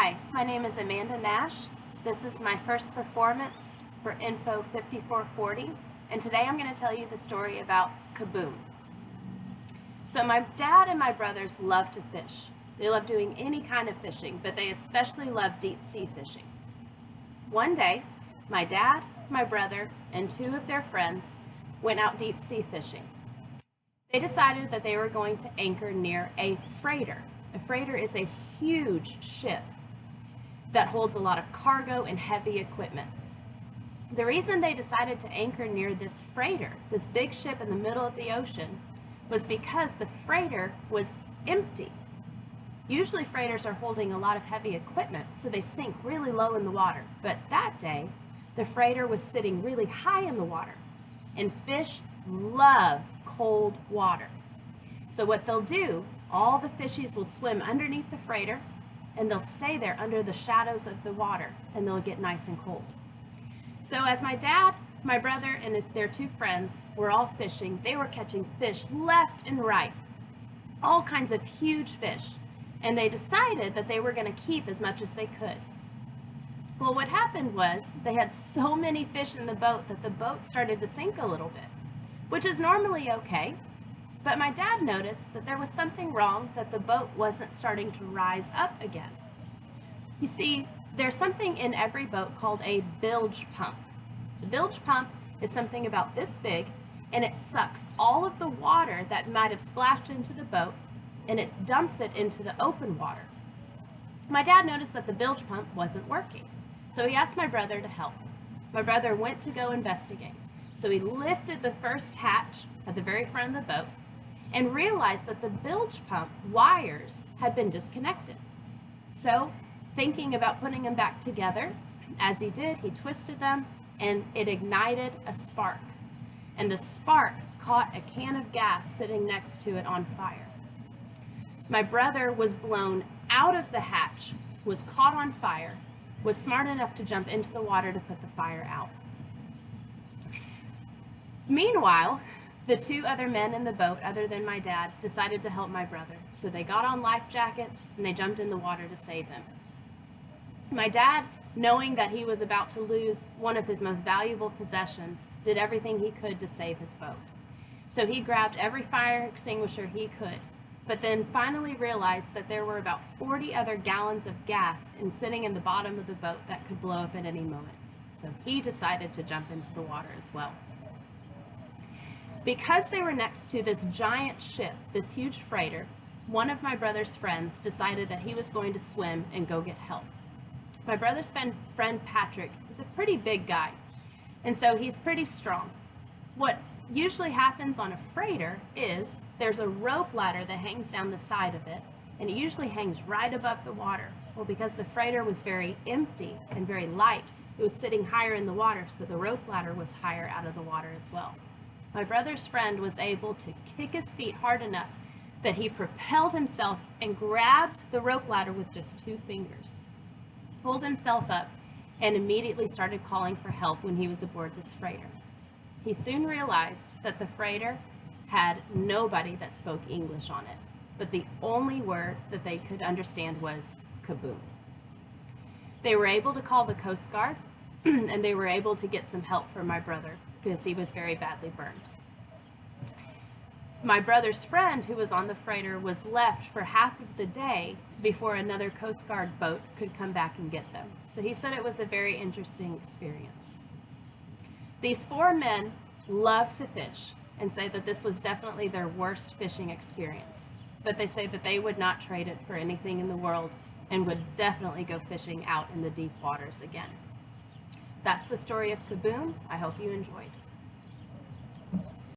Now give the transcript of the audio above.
Hi, my name is Amanda Nash. This is my first performance for Info 5440, and today I'm going to tell you the story about Kaboom. So my dad and my brothers love to fish. They love doing any kind of fishing, but they especially love deep sea fishing. One day, my dad, my brother, and two of their friends went out deep sea fishing. They decided that they were going to anchor near a freighter. A freighter is a huge ship that holds a lot of cargo and heavy equipment. The reason they decided to anchor near this freighter, this big ship in the middle of the ocean, was because the freighter was empty. Usually freighters are holding a lot of heavy equipment, so they sink really low in the water. But that day, the freighter was sitting really high in the water, and fish love cold water. So what they'll do, all the fishies will swim underneath the freighter, and they'll stay there under the shadows of the water, and they'll get nice and cold. So as my dad, my brother, and their two friends were all fishing, they were catching fish left and right, all kinds of huge fish, and they decided that they were going to keep as much as they could. Well, what happened was they had so many fish in the boat that the boat started to sink a little bit, which is normally okay. But my dad noticed that there was something wrong, that the boat wasn't starting to rise up again. You see, there's something in every boat called a bilge pump. The bilge pump is something about this big, and it sucks all of the water that might have splashed into the boat, and it dumps it into the open water. My dad noticed that the bilge pump wasn't working, so he asked my brother to help. My brother went to go investigate. So he lifted the first hatch at the very front of the boat and realized that the bilge pump wires had been disconnected. So, thinking about putting them back together, as he did, he twisted them and it ignited a spark. And the spark caught a can of gas sitting next to it on fire. My brother was blown out of the hatch, was caught on fire, was smart enough to jump into the water to put the fire out. Meanwhile, the two other men in the boat, other than my dad, decided to help my brother. So they got on life jackets and they jumped in the water to save him. My dad, knowing that he was about to lose one of his most valuable possessions, did everything he could to save his boat. So he grabbed every fire extinguisher he could, but then finally realized that there were about 40 other gallons of gas sitting in the bottom of the boat that could blow up at any moment. So he decided to jump into the water as well. Because they were next to this giant ship, this huge freighter, one of my brother's friends decided that he was going to swim and go get help. My brother's friend Patrick is a pretty big guy, and so he's pretty strong. What usually happens on a freighter is there's a rope ladder that hangs down the side of it, and it usually hangs right above the water. Well, because the freighter was very empty and very light, it was sitting higher in the water, so the rope ladder was higher out of the water as well. My brother's friend was able to kick his feet hard enough that he propelled himself and grabbed the rope ladder with just 2 fingers, pulled himself up, and immediately started calling for help when he was aboard this freighter. He soon realized that the freighter had nobody that spoke English on it, but the only word that they could understand was kaboom. They were able to call the Coast Guard, and they were able to get some help for my brother because he was very badly burned. My brother's friend who was on the freighter was left for half of the day before another Coast Guard boat could come back and get them. So he said it was a very interesting experience. These 4 men love to fish and say that this was definitely their worst fishing experience. But they say that they would not trade it for anything in the world and would definitely go fishing out in the deep waters again. That's the story of Kaboom. I hope you enjoyed.